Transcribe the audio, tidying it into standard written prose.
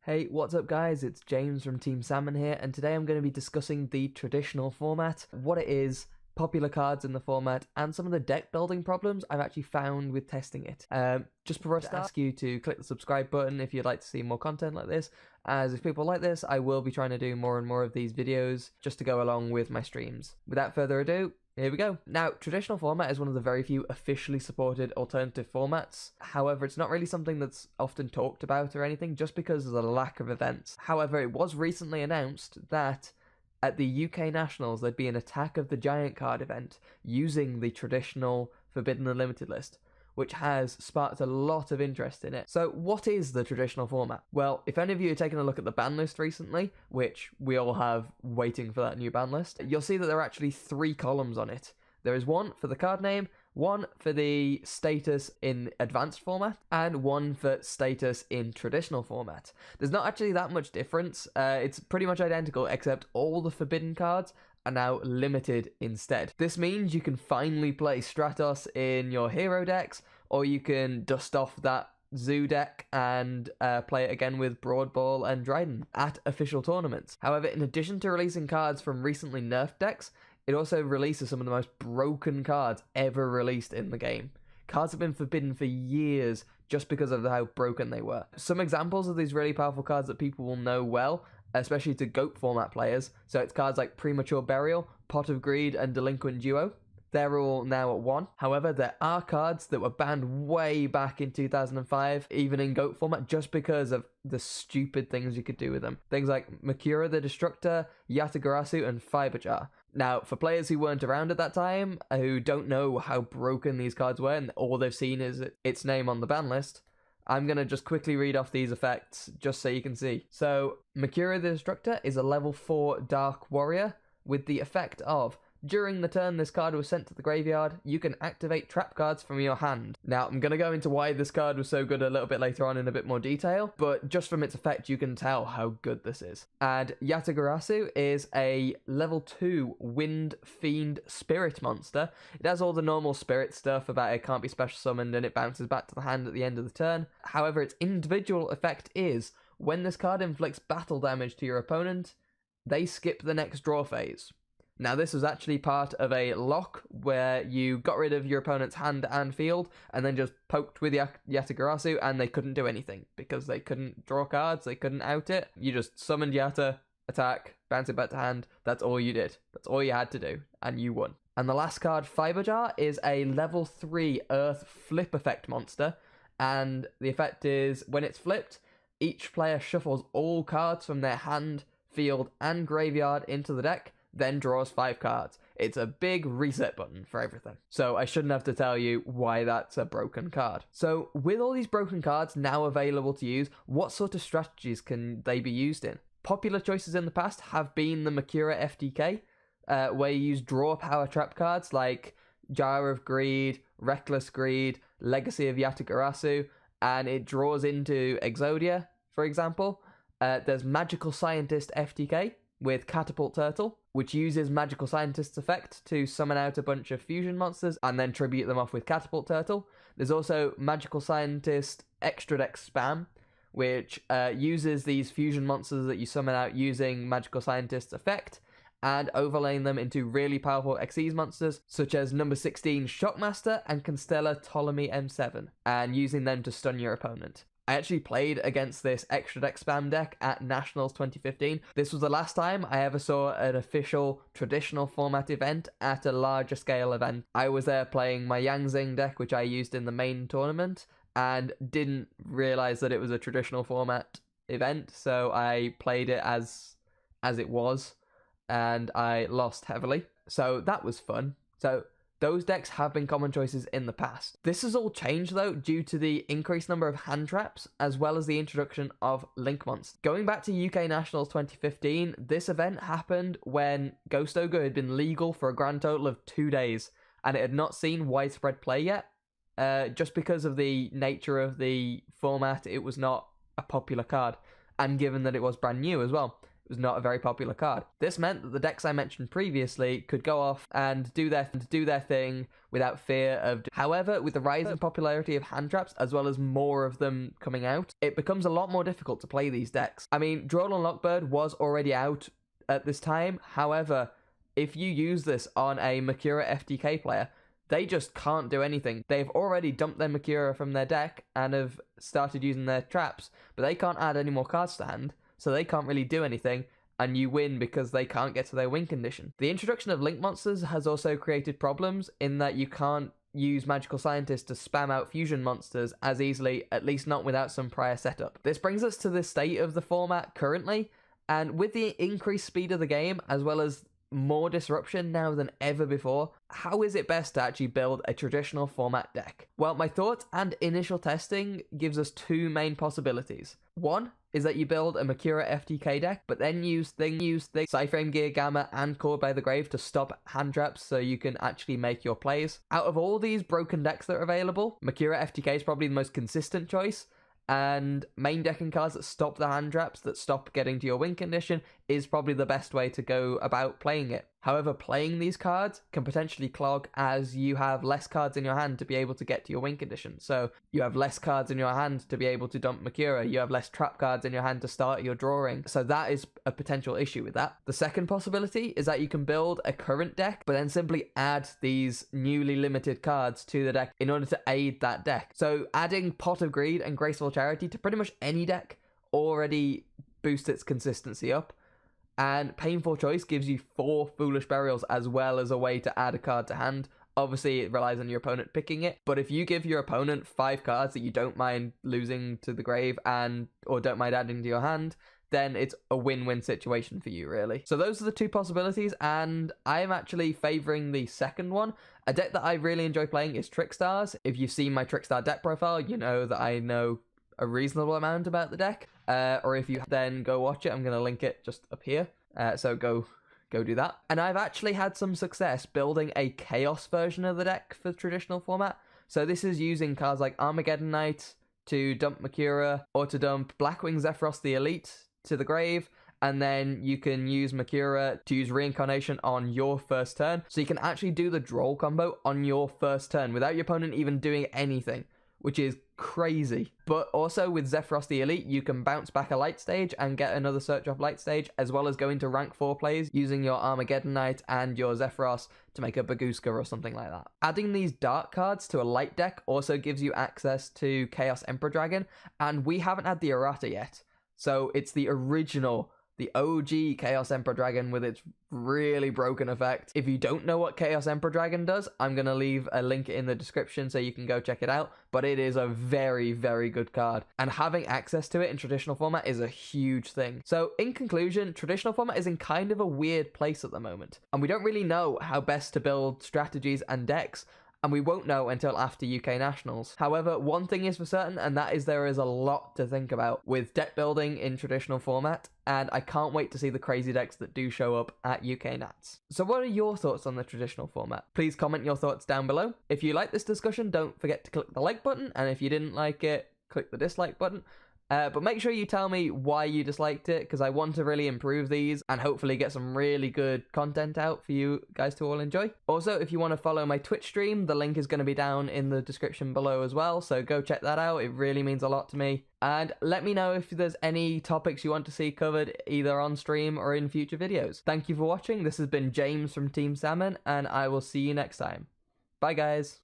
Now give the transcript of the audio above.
Hey, what's up guys? It's James from Team Salmon here, and today I'm going to be discussing the traditional format, what it is, popular cards in the format, and some of the deck building problems I've actually found with testing it. Just before I start, ask you to click the subscribe button if you'd like to see more content like this, as if people like this, I will be trying to do more and more of these videos just to go along with my streams. Without further ado, here we go. Now, traditional format is one of the very few officially supported alternative formats. However, it's not really something that's often talked about or anything, just because of the lack of events. However, it was recently announced that at the UK Nationals, there'd be an Attack of the Giant card event using the traditional Forbidden Unlimited list, which has sparked a lot of interest in it. So what is the traditional format? Well, if any of you have taken a look at the ban list recently, which we all have waiting for that new ban list, you'll see that there are actually 3 columns on it. There is one for the card name, one for the status in advanced format, and one for status in traditional format. There's not actually that much difference. It's pretty much identical, except all the forbidden cards are now limited instead. This means you can finally play Stratos in your hero decks, or you can dust off that Zoo deck and play it again with Broadball and Dryden at official tournaments. However, in addition to releasing cards from recently nerfed decks, it also releases some of the most broken cards ever released in the game. Cards have been forbidden for years just because of how broken they were. Some examples of these really powerful cards that people will know well, especially to GOAT format players, so it's cards like Premature Burial, Pot of Greed, and Delinquent Duo. They're all now at 1. However, there are cards that were banned way back in 2005, even in GOAT format, just because of the stupid things you could do with them. Things like Makura the Destructor, Yatagarasu, and Fiberjaw. Now, for players who weren't around at that time, who don't know how broken these cards were, and all they've seen is its name on the ban list, I'm going to just quickly read off these effects, just so you can see. So, Makura the Destructor is a level 4 Dark Warrior, with the effect of, during the turn this card was sent to the graveyard, you can activate trap cards from your hand. Now, I'm going to go into why this card was so good a little bit later on in a bit more detail, but just from its effect, you can tell how good this is. And Yatagarasu is a level 2 Wind Fiend Spirit monster. It has all the normal spirit stuff about it can't be special summoned and it bounces back to the hand at the end of the turn. However, its individual effect is, when this card inflicts battle damage to your opponent, they skip the next draw phase. Now, this was actually part of a lock where you got rid of your opponent's hand and field and then just poked with Yatagarasu and they couldn't do anything because they couldn't draw cards, they couldn't out it. You just summoned Yata, attack, bounce it back to hand. That's all you did. That's all you had to do, and you won. And the last card, Fiberjaw, is a level 3 Earth Flip effect monster, and the effect is, when it's flipped, each player shuffles all cards from their hand, field, and graveyard into the deck, then draws 5 cards. It's a big reset button for everything. So I shouldn't have to tell you why that's a broken card. So with all these broken cards now available to use, what sort of strategies can they be used in? Popular choices in the past have been the Makura FTK, where you use draw power trap cards like Jar of Greed, Reckless Greed, Legacy of Yatagarasu, and it draws into Exodia, for example. There's Magical Scientist FTK with Catapult Turtle, which uses Magical Scientist's effect to summon out a bunch of fusion monsters and then tribute them off with Catapult Turtle. There's also Magical Scientist Extra Deck Spam, which uses these fusion monsters that you summon out using Magical Scientist's effect and overlaying them into really powerful Xyz monsters, such as number 16 Shockmaster and Constella Ptolemy M7, and using them to stun your opponent. I actually played against this Extra Deck Spam deck at Nationals 2015. This was the last time I ever saw an official traditional format event at a larger scale event. I was there playing my Yangzing deck, which I used in the main tournament, and didn't realize that it was a traditional format event, so I played it as it was, and I lost heavily. So that was fun. So those decks have been common choices in the past. This has all changed though due to the increased number of hand traps as well as the introduction of Link Monsters. Going back to UK Nationals 2015, this event happened when Ghost Ogre had been legal for a grand total of 2 days and it had not seen widespread play yet. Just because of the nature of the format, it was not a popular card, and given that it was brand new as well. It was not a very popular card. This meant that the decks I mentioned previously could go off and do their thing without fear of... However, with the rise in popularity of hand traps, as well as more of them coming out, it becomes a lot more difficult to play these decks. I mean, Droll and Lockbird was already out at this time. However, if you use this on a Makura FTK player, they just can't do anything. They've already dumped their Makura from their deck and have started using their traps, but they can't add any more cards to hand, so they can't really do anything, and you win because they can't get to their win condition. The introduction of Link monsters has also created problems in that you can't use Magical Scientist to spam out fusion monsters as easily, at least not without some prior setup. This brings us to the state of the format currently, and with the increased speed of the game, as well as more disruption now than ever before, how is it best to actually build a traditional format deck? Well, my thoughts and initial testing gives us two main possibilities. One is that you build a Makura FTK deck, but then use things Psyframe Gear, Gamma, and Called by the Grave to stop hand traps so you can actually make your plays. Out of all these broken decks that are available, Makura FTK is probably the most consistent choice, and main decking cards that stop the hand traps, that stop getting to your win condition, is probably the best way to go about playing it. However, playing these cards can potentially clog as you have less cards in your hand to be able to get to your win condition. So you have less cards in your hand to be able to dump Makura, you have less trap cards in your hand to start your drawing. So that is a potential issue with that. The second possibility is that you can build a current deck, but then simply add these newly limited cards to the deck in order to aid that deck. So adding Pot of Greed and Graceful Charity to pretty much any deck already boosts its consistency up. And Painful Choice gives you 4 Foolish Burials as well as a way to add a card to hand. Obviously, it relies on your opponent picking it, but if you give your opponent 5 cards that you don't mind losing to the grave or don't mind adding to your hand, then it's a win-win situation for you, really. So those are the two possibilities, and I'm actually favouring the second one. A deck that I really enjoy playing is Trickstars. If you've seen my Trickstar deck profile, you know that I know a reasonable amount about the deck, or if you then go watch it, I'm going to link it just up here, so go do that. And I've actually had some success building a Chaos version of the deck for traditional format. So this is using cards like Armageddon Knight to dump Makura, or to dump Blackwing Zephyros the Elite to the grave, and then you can use Makura to use Reincarnation on your first turn, so you can actually do the Droll combo on your first turn without your opponent even doing anything, which is crazy. But also with Zephyros the Elite, you can bounce back a light stage and get another Search of Light stage, as well as go into rank 4 plays using your Armageddon Knight and your Zephyros to make a Baguska or something like that. Adding these dark cards to a light deck also gives you access to Chaos Emperor Dragon, and we haven't had the errata yet. So it's the original, the OG Chaos Emperor Dragon with its really broken effect. If you don't know what Chaos Emperor Dragon does, I'm going to leave a link in the description so you can go check it out, but it is a very, very good card, and having access to it in traditional format is a huge thing. So in conclusion, traditional format is in kind of a weird place at the moment, and we don't really know how best to build strategies and decks, and we won't know until after UK Nationals. However, one thing is for certain, and that is there is a lot to think about with deck building in traditional format, and I can't wait to see the crazy decks that do show up at UK Nats. So what are your thoughts on the traditional format? Please comment your thoughts down below. If you like this discussion, don't forget to click the like button, and if you didn't like it, click the dislike button. But make sure you tell me why you disliked it, because I want to really improve these and hopefully get some really good content out for you guys to all enjoy. Also, if you want to follow my Twitch stream, the link is going to be down in the description below as well, so go check that out. It really means a lot to me. And let me know if there's any topics you want to see covered either on stream or in future videos. Thank you for watching. This has been James from Team Salmon, and I will see you next time. Bye, guys.